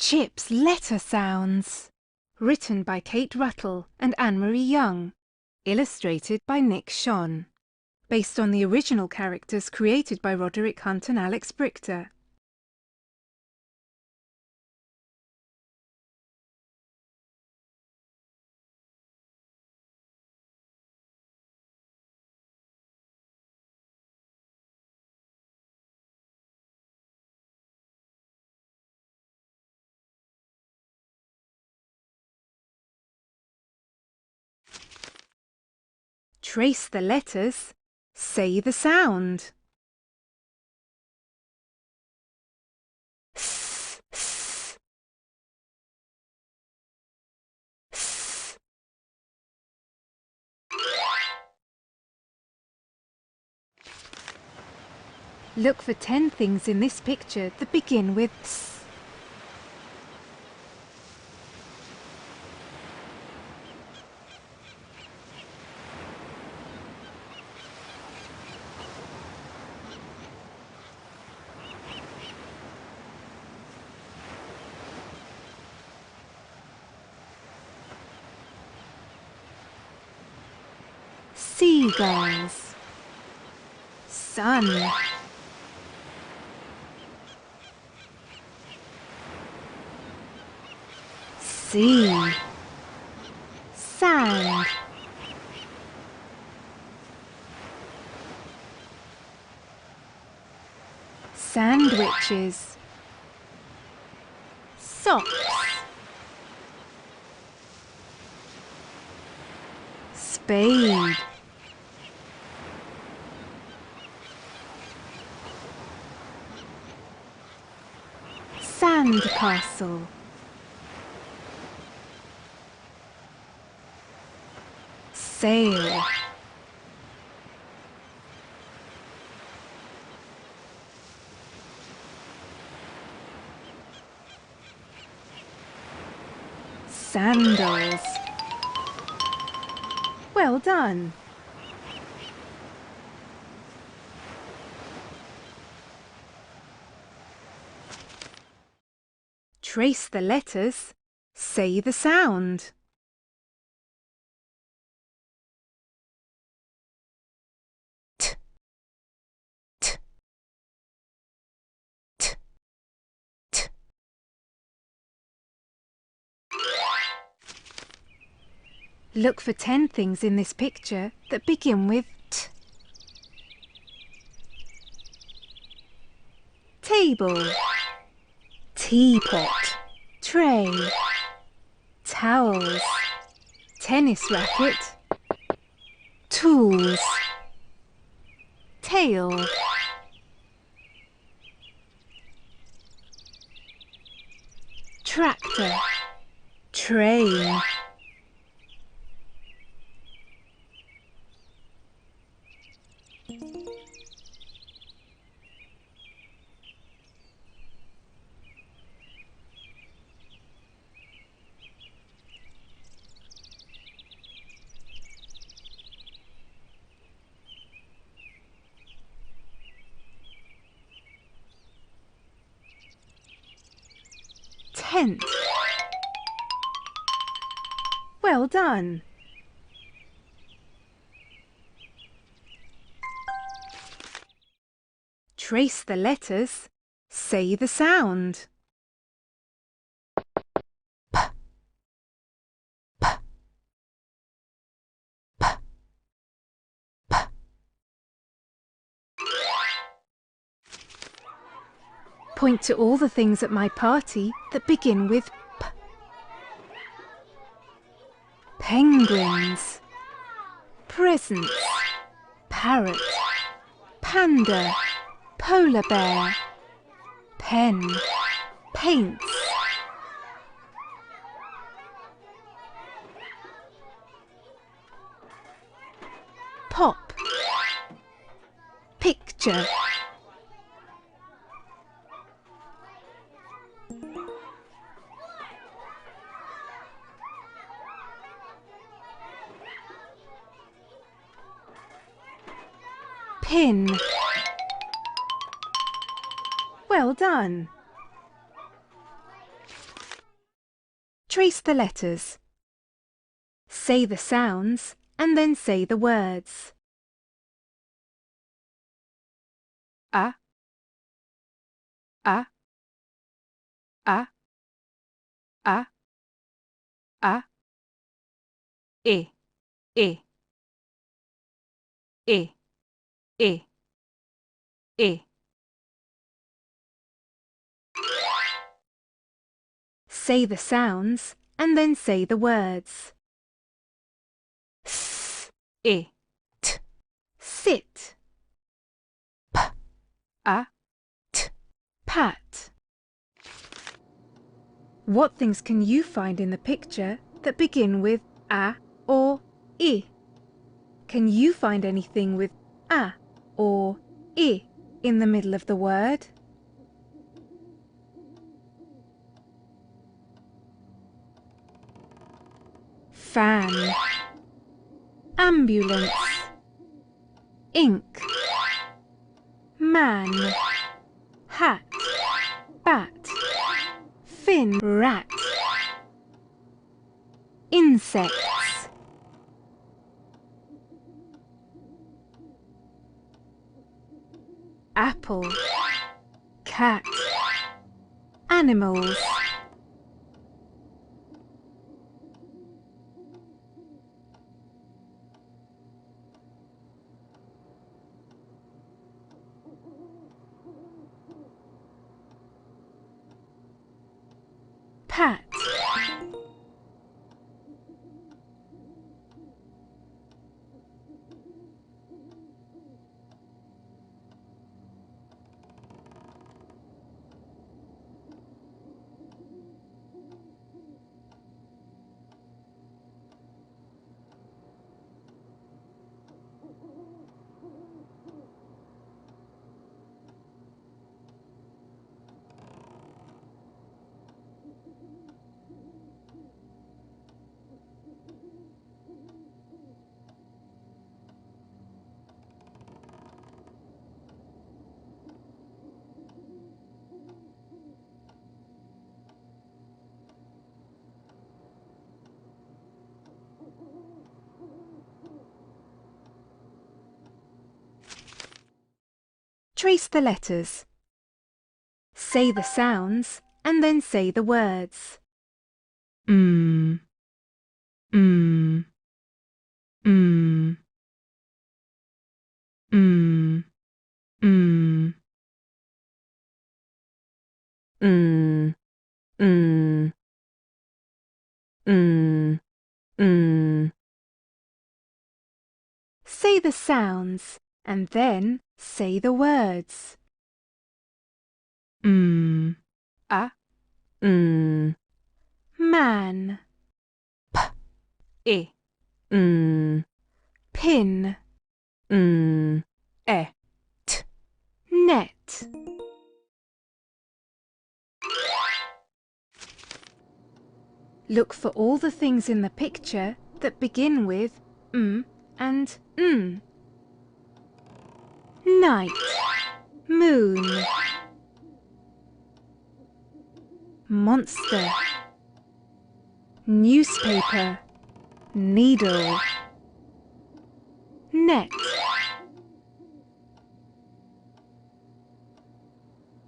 Chip's Letter Sounds. Written by Kate Ruttle and Anne-Marie Young. Illustrated by Nick Shon. Based on the original characters created by Roderick Hunt and Alex Brychta. Trace the letters. Say the sound. S, s, s. Look for 10 things in this picture that begin with S. Seagulls. Sun. Sea. Sand. Sandwiches. Socks. Spade. Sandcastle. Sail. Sandals. Well done. Trace the letters. Say the sound. T, t, t, t. Look for 10 things in this picture that begin with T. Table. Teapot. Tray. Towels. Tennis racket. Tools. Tail. Tractor. Train. Tent. Well done. Trace the letters. Say the sound. P, p, p, p. Point to all the things at my party that begin with P. Penguins. Presents. Parrot. Panda. Polar bear. Pen. Paints. Pop. Picture. Pin. Well done. Trace the letters. Say the sounds and then say the words. A, a, a, a, a, I, I, I, I, I. Say the sounds and then say the words. S, I, t, sit. P, a, t, pat. What things can you find in the picture that begin with a or I? Can you find anything with a or I in the middle of the word? Fan, ambulance, ink, man, hat, bat, fin, rat, insects, apple, cat, animals. Pat, trace the letters. Say the sounds and then say the words. Mm, mm, mm, mm, mm, mm, mm, mm, mm. Say the sounds and then say the words. Mm, a, man, p, I, pin, e, t, net. Look for all the things in the picture that begin with and n. Night, moon, monster, newspaper, needle, net,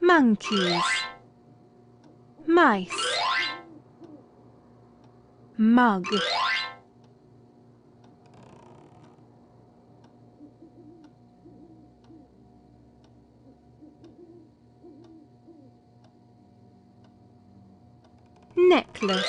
monkeys, mice, mug, necklace,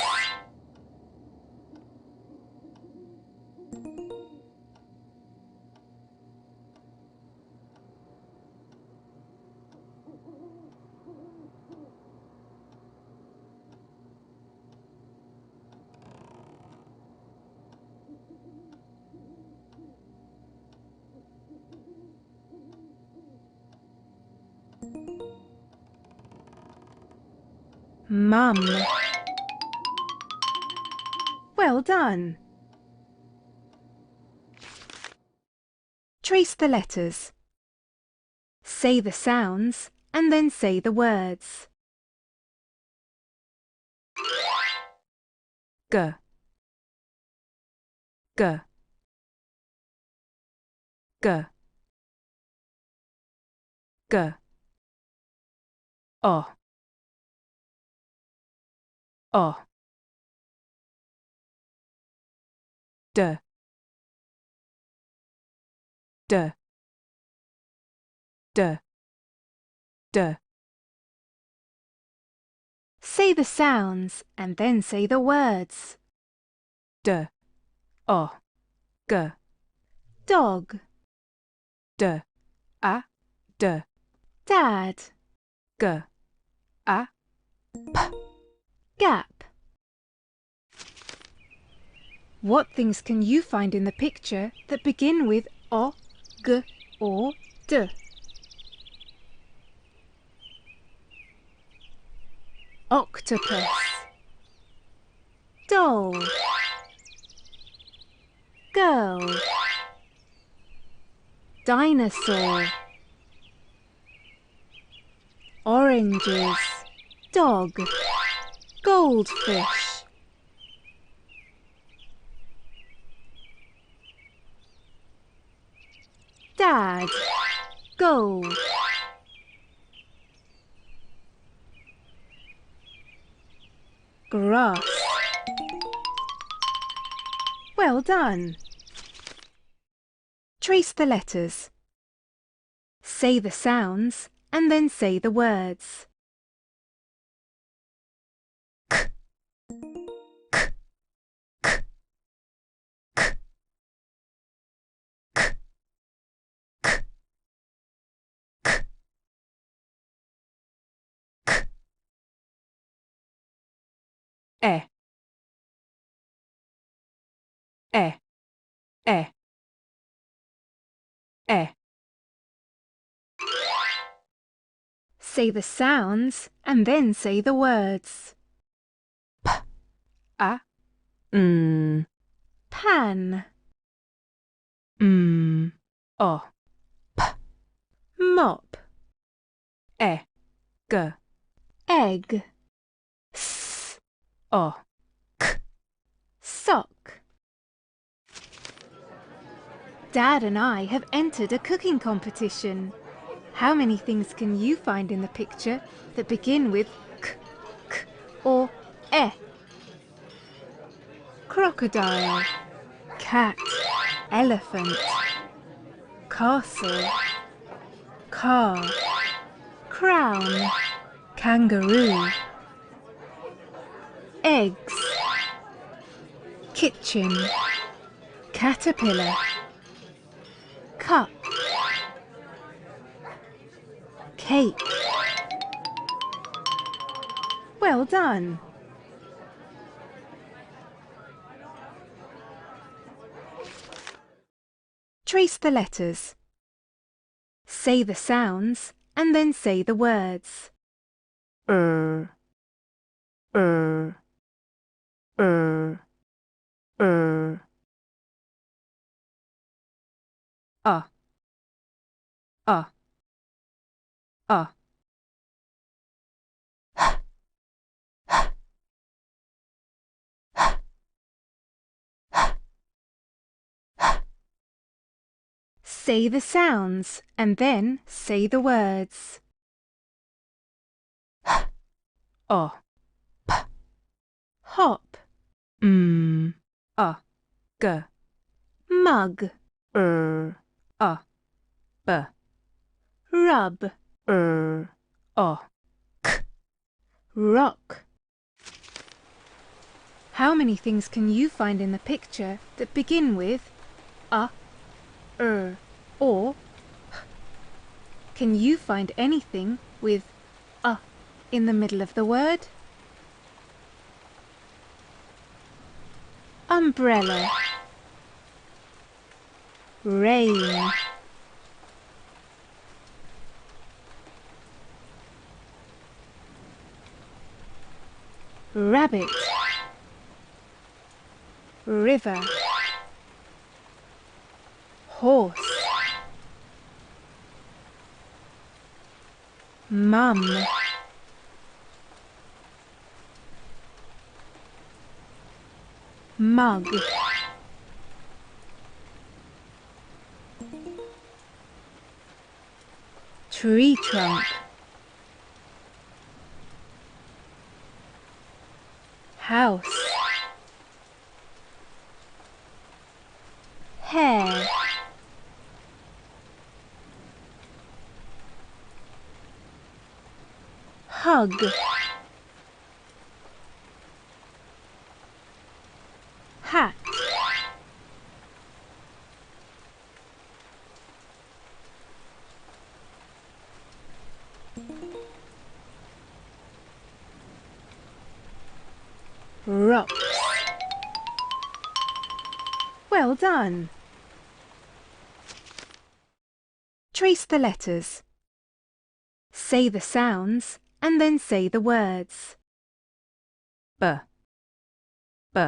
mum. Well done. Trace the letters. Say the sounds and then say the words. G, G, G, G, O, O, D, D, D, D. Say the sounds and then say the words. D, O, G. Dog. D, A, D. Dad. G, A, P. Gap. What things can you find in the picture that begin with O, G, or D? Octopus. Doll. Girl. Dinosaur. Oranges. Dog. Goldfish. Dad. Gold. Grass. Well done. Trace the letters. Say the sounds and then say the words. K, k, k, k, k, k, k, k. E, E, E, E. Say the sounds and then say the words. P, A, pan. O, P. Mop. E, G. Egg. S, O, K. Sock. Dad and I have entered a cooking competition. How many things can you find in the picture that begin with K, K or E? Crocodile. Cat. Elephant. Castle. Car. Crown. Kangaroo. Eggs. Kitchen. Caterpillar. Cup. Cake. Well done. Trace the letters. Say the sounds and then say the words. Er, er, er, er. A, a, a. Say the sounds and then say the words. O, P. Hop. A, G. Mug. A, B. Rub. O, K. Rock. How many things can you find in the picture that begin with A, or H? Can you find anything with A in the middle of the word? Umbrella. Rain. Rabbit. River. Horse. Mum. mug, tree trunk, house, hair, hug, hat, rocks. Well done! Trace the letters. Say the sounds and then say the words. B, b,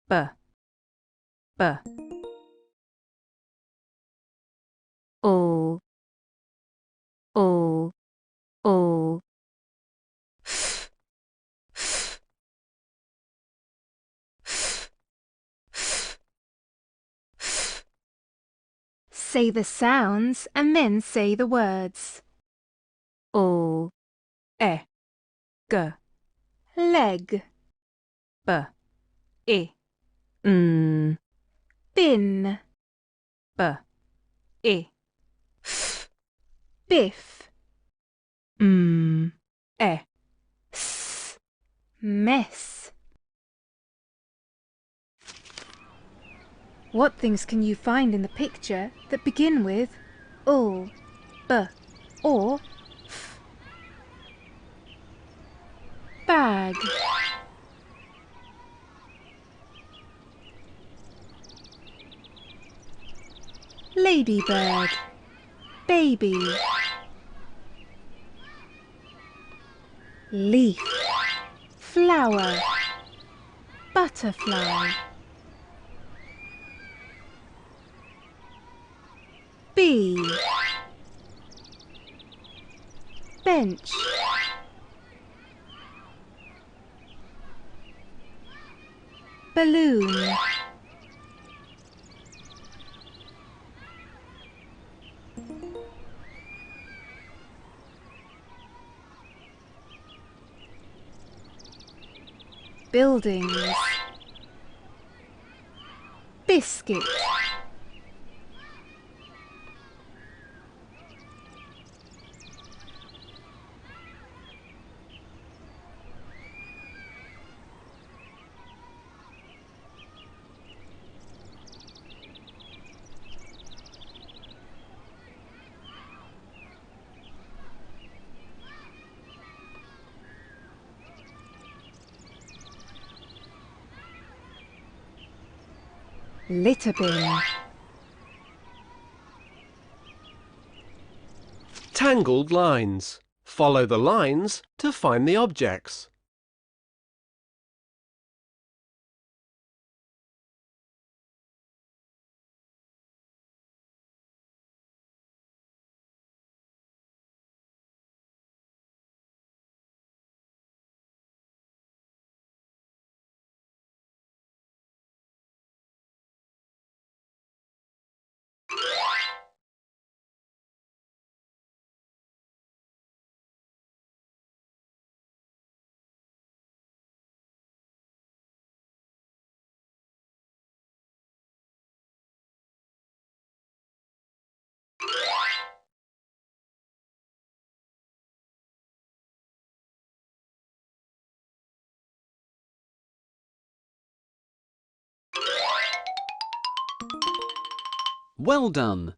b, b. O, o, o. F, f, f, f, f. Say the sounds and then say the words. O, e, g, leg. B, I, bin. B, I, f, biff. E, s, mess. What things can you find in the picture that begin with ul, b, or f? Bag, ladybird, baby, leaf, flower, butterfly, bee, bench, balloon, buildings, biscuit, litter bin, Tangled lines. Follow the lines to find the objects. Well done!